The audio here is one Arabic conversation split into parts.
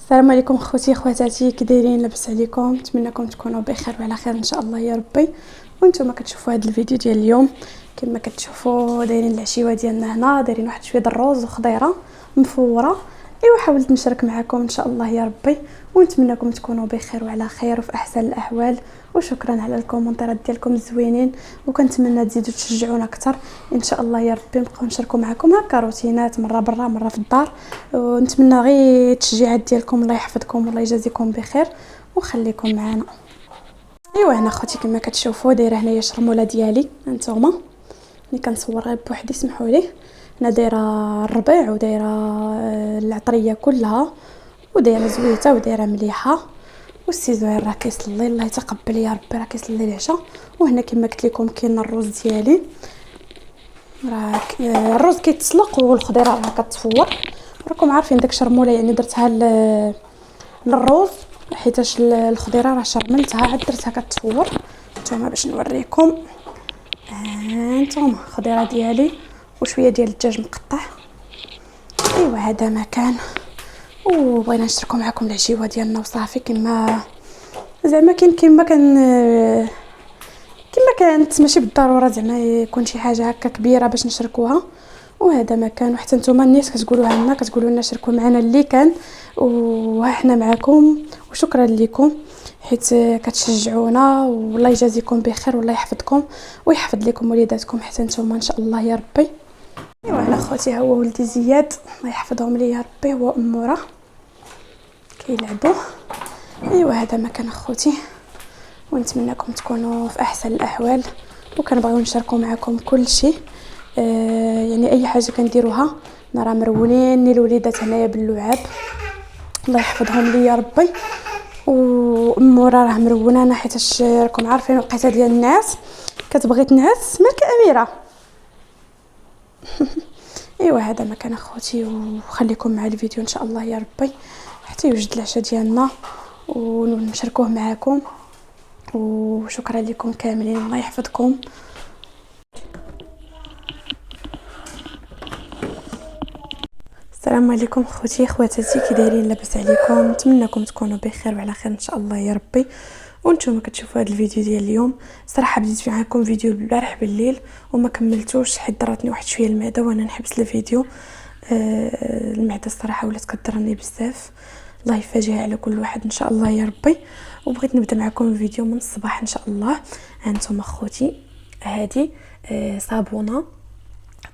السلام عليكم خوتي خواتاتي، كي دايرين؟ لاباس عليكم؟ نتمنىكم تكونوا بخير وعلى خير ان شاء الله يا ربي. وانتم كتشوفوا هذا الفيديو ديال اليوم كما كتشوفوا دايرين العشيوه ديالنا هنا، دايرين واحد شويه د الروز وخضيره مفوره. ايوا حاولت نشارك معكم ان شاء الله يا ربي، ونتمنىكم تكونوا بخير وعلى خير وفي احسن الاحوال. وشكرا على الكومنتات ديالكم الزوينين، وكنتمنى تزيدوا تشجعونا اكثر ان شاء الله يا ربي. نبقاو نشاركوا معكم هكا روتينات، مره برا مره في الدار، ونتمنى غير التشجيعات ديالكم. الله يحفظكم والله يجازيكم بخير وخليكم معنا. ايوا هنا خوتي كما كتشوفوا دايره هنايا الشرموله ديالي. هانتوما ملي كنصور غير بوحدي سمحوا لي، انا دايره الربيع ودايره العطريه كلها، ودايره زويته ودايره مليحه. والسيزوير راه كيصلي، الله يتقبل يا ربي، راه كيصلي العشاء. وهنا كما قلت لكم كاين الروز ديالي، راه الروز كيتسلق والخضيره راه كتفور. راكم عارفين داك الشرموله يعني درتها للروز، حيتاش الخضيره راه شرملتها عاد درتها كتفور. نتوما باش نوريكم، هانتوما الخضيره ديالي وشويه ديال الدجاج مقطع. ايوا هذا مكان، وبغينا نشاركوا معكم العشيوه ديالنا وصافي. كما زعما كما كانت ماشي بالضروره زعما يكون شي حاجه هكا كبيره باش نشاركوها. وهذا مكان، وحتى نتوما الناس كتقولوها لنا، كتقولوا لنا شاركوا معنا اللي كان، وها حنا معكم. وشكرا لكم حيت كتشجعونا، والله يجازيكم بخير والله يحفظكم ويحفظ لكم وليداتكم حتى نتوما ان شاء الله يا ربي. ايوا انا خوتي هو ولدي زياد الله يحفظهم لي يا ربي، هو اموره كيلعبوا. ايوا هذا مكان اخوتي، ونتمنىكم تكونوا في احسن الاحوال، وكنبغيو نشاركوا معكم كل شيء. يعني اي حاجه كنديروها راه مرونين الوليدات هنايا باللعاب، الله يحفظهم لي يا ربي. واموره راه مرونه انا حيتاش راكم عارفين وقيته ديال الناس كتبغي تنعس مالك اميره. ايوا هذا مكان اخوتي، وخليكم مع الفيديو ان شاء الله يا ربي حتى يوجد العشاء ديالنا ونشاركوه معكم. وشكرا لكم كاملين، الله يحفظكم. السلام عليكم خوتي خواتاتي، كي دايرين؟ لاباس عليكم؟ نتمنىكم تكونوا بخير وعلى خير ان شاء الله يا ربي. وانتم كتشوفوا هذا الفيديو ديال اليوم، صراحه بديت معكم فيديو البارح بالليل وما كملتوش حيت ضراتني واحد شويه المعده وانا نحبس الفيديو. المعده الصراحه ولات كضرني بزاف، الله يفاجئها على كل واحد ان شاء الله يا ربي. وبغيت نبدا معكم الفيديو من الصباح ان شاء الله. هانتوما خوتي هذه صابونه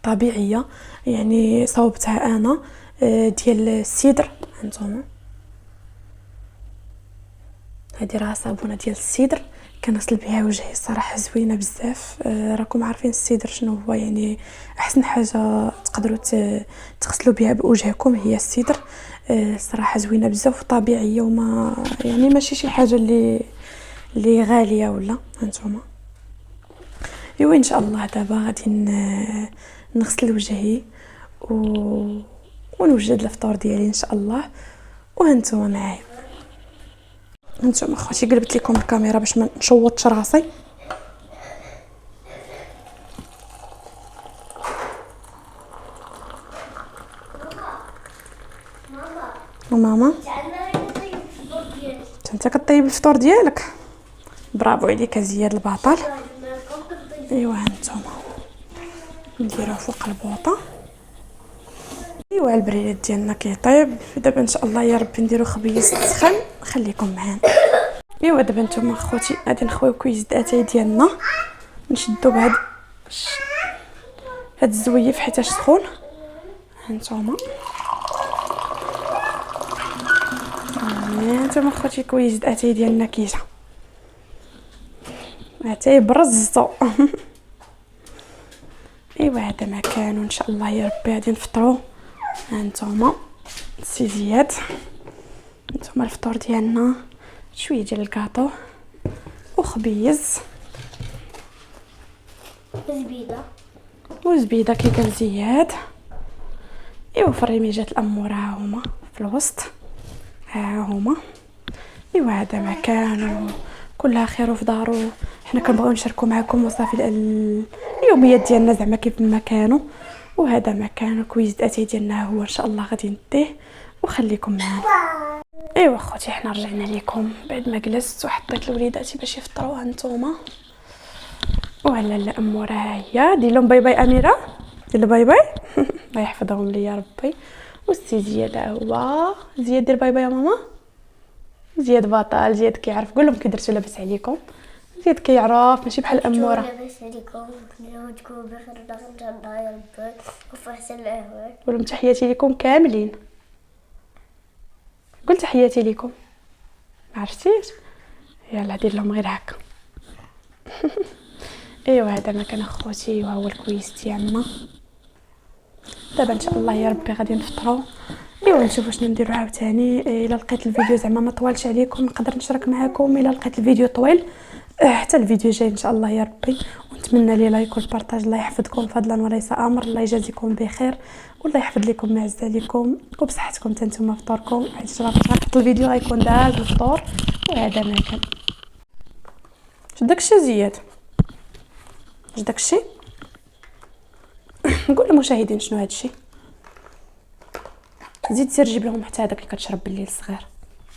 طبيعيه، يعني صوبتها انا ديال السيدر. هانتوما هذه راه صابونه ديال السيدر كنغسل بها وجهي، صراحه زوينه بزاف. راكم عارفين السيدر شنو هو، يعني احسن حاجه تقدروا تغسلوا بها بوجهكم هي السيدر. صراحه زوينه بزاف وطبيعيه، وما يعني ماشي شي حاجه اللي غاليه ولا. هانتوما ايوا ان شاء الله دابا غادي نغسل وجهي ونوجد الفطور ديالي ان شاء الله. وهانتوما معايا، هانتوما خوتي قلبت لكم الكاميرا باش ما نشوطش راسي. ماما انت كطيب الفطور ديالك، برافو عليك زياد البطل. ايوا هانتوما نديروه فوق البوطه. ايوا البريد ديالنا كيطيب دابا ان شاء الله يا ربي. نديرو خبيز سخن، خليكم معانا. ايوا دابا نتوما اخوتي غادي نخويو كويس اتاي ديالنا، نشدو بهاد الزويف حيتاش سخون. هانتوما اخوتي كويس اتاي ديالنا كيجا اتاي برزتو. ايوا هذا مكان وان شاء الله يا ربي غادي نفطروا. هانتوما سي زياد، هانتوما الفطور ديالنا شويه ديال الكاطو وخبيز وزبيده كي قال زياد. ايوا في الرميجات الاموره ها هما في الوسط، ها هما. ايوا هذا مكان كلها خير في دارو. حنا كنبغيو نشاركوا معكم وصافي اليوميات ديالنا زعما كيف ما كانوا. وهذا مكان كويس اتاي ديالنا هو ان شاء الله غادي نديه وخليكم معنا. ايوا اخوتي حنا رجعنا لكم بعد ما جلست وحطيت لوليداتي باش يفطروا. هانتوما وعلى الاموره ها هي. دير لهم باي باي اميره، دير باي باي. الله يحفظهم لي يا ربي. والسي زياد هو زياد دير باي باي يا ماما. زياد بطل، زياد كيعرف. قول لهم كي درتو لاباس عليكم. زياد كيعرف ماشي بحال اموره. لاباس عليكم وتكونوا بخير الله يا ربي وفي احسن الاحوال. قول لهم تحياتي لكم كاملين. قول تحياتي لكم. ما عرفتيش؟ يلا دير لهم غير هكا. ايوا هذا ما كان اخوتي وهو الكويس ديالنا. دابا ان شاء الله يا ربي غادي نفطروا. ايوا نشوفوا شنو نديروا عاوتاني. الا لقيت الفيديو زعما ما طوالش عليكم نقدر نشارك معكم. الا لقيت الفيديو طويل حتى الفيديو جاي ان شاء الله يا ربي. ونتمنى لي لايك والبارطاج. الله يحفظكم فضلا وليس امر. الله يجازيكم بخير والله يحفظ لكم ما عز عليكم وبصحتكم حتى نتوما فطوركم. عاد شرفت الفيديو غيكون داز الفطور. وهذا ما كان. اش داكشي زياد؟ اش داكشي؟ نقول للمشاهدين شنو هادشي. زيد سير جيب لهم حتى هذاك اللي كتشرب بالليل صغير.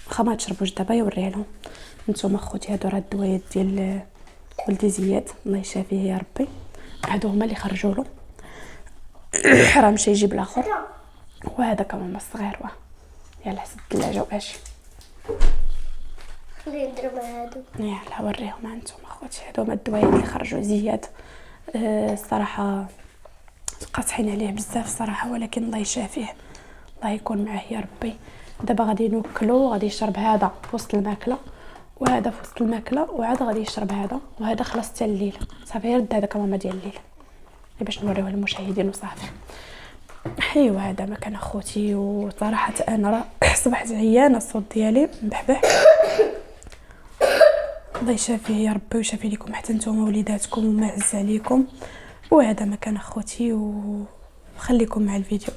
واخا ما تشربوش دابا يوريها لهم. نتوما اخوتي هادو راه الدوايات ديال ولدي زياد الله يشافيه يا ربي. هادو هما اللي خرجوا له. راه مشى يجيب الاخر. وهذا كمان الصغير واه. يلا حسب الثلاجه واجي. خلينا نديرو مع هادو. يلا وريهم هانتوما اخوتي. هادو هما الدوايات اللي خرجوا زياد. الصراحه قاطحين عليه بزاف صراحه ولكن الله يشافيه. الله يكون معاه يا ربي. دابا غادي نوكلو غادي يشرب هذا في وسط الماكله وهذا في وسط الماكله وعاد غادي يشرب هذا وهذا خلاص حتى الليل صافي. رد هذاك ماما ديال الليل باش نوريوه للمشاهدين وصافي. ايوا هذا ما كان اخوتي. وصراحه انا راه صبحت عيانه الصوت ديالي مبحبح. الله يشافيه يا ربي ويشافي لكم حتى نتوما وليداتكم وما عز عليكم. وهذا ما كان اخوتي وخليكم مع الفيديو.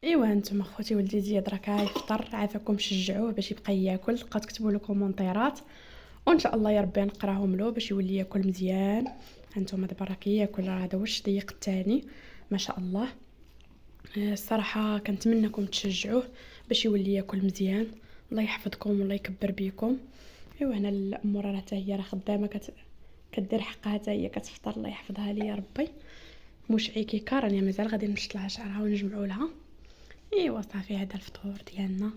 ايوا انتم اخوتي ولدي زياد راه كيفطر. عافاكم شجعوه باش يبقى ياكل. بقاو تكتبوا له كومونتيرات وان شاء الله يا ربي نقراهم له باش يولي ياكل مزيان. هانتوما دابا راه كياكل. راه هذا واش ضيق الثاني ما شاء الله. الصراحه كنتمنىكم تشجعوه باش يولي ياكل مزيان. الله يحفظكم والله يكبر بيكم. ايوا هنا الاموره راه حتى هي راه خدامه كدير حقها حتى هي كتفطر. الله يحفظها لي يا ربي. مشعي كيكا راني مازال غادي نشط لها شعرها ونجمعوا لها. ايوا صافي هذا الفطور ديالنا.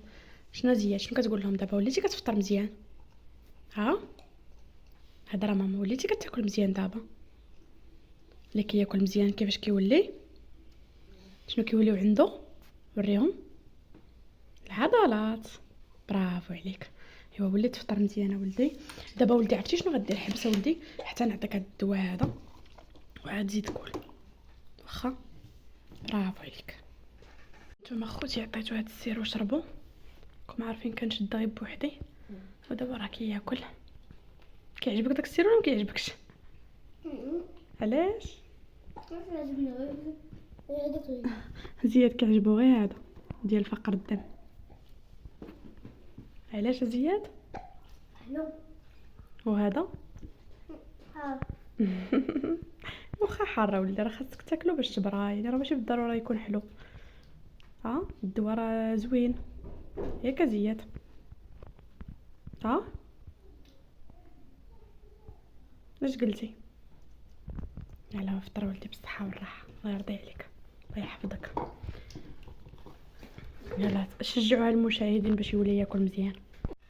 شنو زياد شنو كتقول لهم دابا؟ وليتي كتفطر مزيان؟ ها هذا راه ماما وليتي كتاكل مزيان دابا؟ اللي كياكل مزيان كيفاش كيولي؟ شنو كيوليو عنده؟ وريهم العضلات. برافو عليك. ايوا ولي تفطر مزيان ولدي. دابا ولدي عرفتي شنو غدير؟ حبس ولدي حتى نعطيك هذا الدواء هذا وعاد زيد كل واخا. برافو عليك. نتوما اخوتي عطيتو هاد السير وشربوا. راكم عارفين كنشد غير بوحدي ودابا راه كياكل. كيعجبك داك السير ولا ما كيعجبكش؟ علاش؟ زياد كيعجبو غير هذا ديال فقر الدم. علاش زياد؟ وهذا واخا حاره ولدي راه خاصك تاكلو باش تبرا. يعني راه ماشي بالضروره يكون حلو. الدواء راه زوين ياك زياد؟ اش قلتي؟ على فطر ولدي بالصحه والراحه. الله يرضي عليك الله يحفظك. يلا شجعوا المشاهدين باش يولي ياكل مزيان.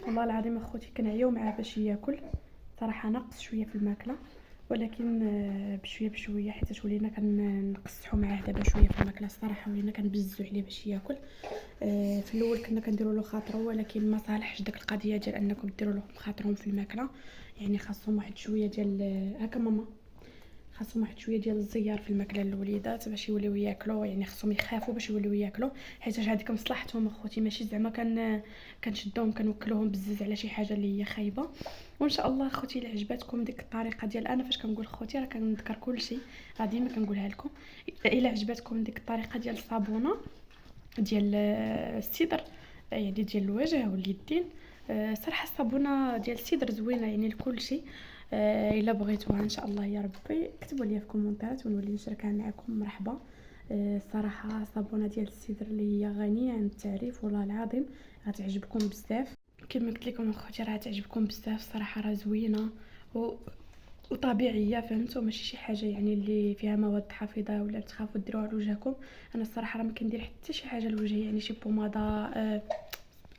والله العظيم اخوتي كنعياو معاه باش ياكل. صراحه ناقص شويه في الماكله ولكن بشويه بشويه حيت ولينا كنقصحوا معاه دابا شويه في الماكله. الصراحه ولينا كنبزوا عليه باش ياكل. في الاول كنا كنديروا له خاطره ولكن ما صالحش داك القضيه ديال انكم ديروا لهم خاطرهم في الماكله. يعني خاصهم واحد شويه ديال هكا ماما خاصهم واحد شويه ديال الزيار في الماكله للوليدات باش يوليو ياكلوا. يعني خاصهم يخافوا باش يوليو ياكلوا حيت هذيك مصلحتهم اخوتي. ماشي زعما كنشدوهم كنوكلوهم بزز على شي حاجه اللي هي خايبه. وان شاء الله اخوتي الا عجبتكم ديك الطريقه ديال انا فاش كنقول اخوتي راه كنذكر كلشي راه ديما كنقولها لكم. الا عجبتكم ديك الطريقه ديال الصابونه ديال السيدر يعني ديال الوجه واليدين. صراحه الصابونه ديال السيدر زوينه يعني لكل شيء. الا بغيتوها ان شاء الله يا ربي كتبوا لي في كومونتات ونولي نشاركها معكم. مرحبا. الصراحه صابونه ديال السدر اللي هي غنيه عن التعريف والله العظيم غتعجبكم بزاف. كما قلت لكم اخوتي راه تعجبكم بزاف الصراحه، راه زوينه وطبيعيه فهمتوا، ماشي شي حاجه يعني اللي فيها مواد حافظه ولا تخافوا ديروها على وجهكم. انا الصراحه راه ما كندير حتى شي حاجه لوجهي، يعني شي بوماده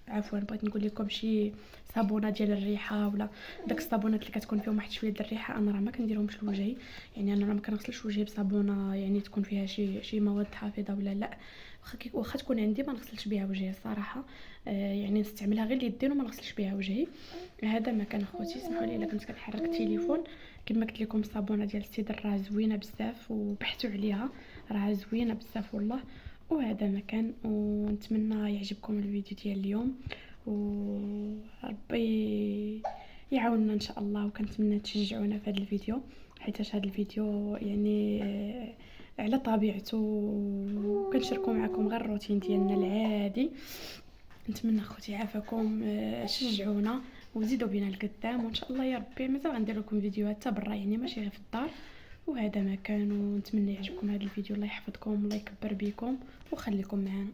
عفوا بغيت نقول لكم شي صابونه ديال الريحه ولا داك الصابونات اللي كتكون فيهم واحد شويه ديال الريحه، انا راه ما كنديرهمش لوجهي. يعني انا راه ما كنغسلش وجهي بصابونه يعني تكون فيها شي مواد حافظه ولا لا، واخا تكون عندي ما نغسلش بها وجهي الصراحه. يعني نستعملها غير اليدين وما نغسلش بها وجهي. هذا ما كان اخوتي. اسمحوا لي الا كنت كنحرك التليفون. كما قلت لكم الصابونه ديال السدر راه زوينه بزاف وبحثوا عليها، راه زوينه بزاف والله. وهذا مكان، ونتمنى يعجبكم الفيديو ديال اليوم وربي يعاوننا ان شاء الله. وكنتمنى تشجعونا في هذا الفيديو حيت هذا الفيديو يعني على طبيعته وكنشاركوا معكم غير الروتين ديالنا العادي. نتمنى اخوتي عافاكم شجعونا وزيدوا بينا القدام، وان شاء الله يا ربي مازال غندير لكم فيديوهات حتى برا يعني ماشي غير في الدار. وهذا مكان، ونتمنى يعجبكم هذا الفيديو. الله يحفظكم، الله يكبر بكم وخليكم معنا.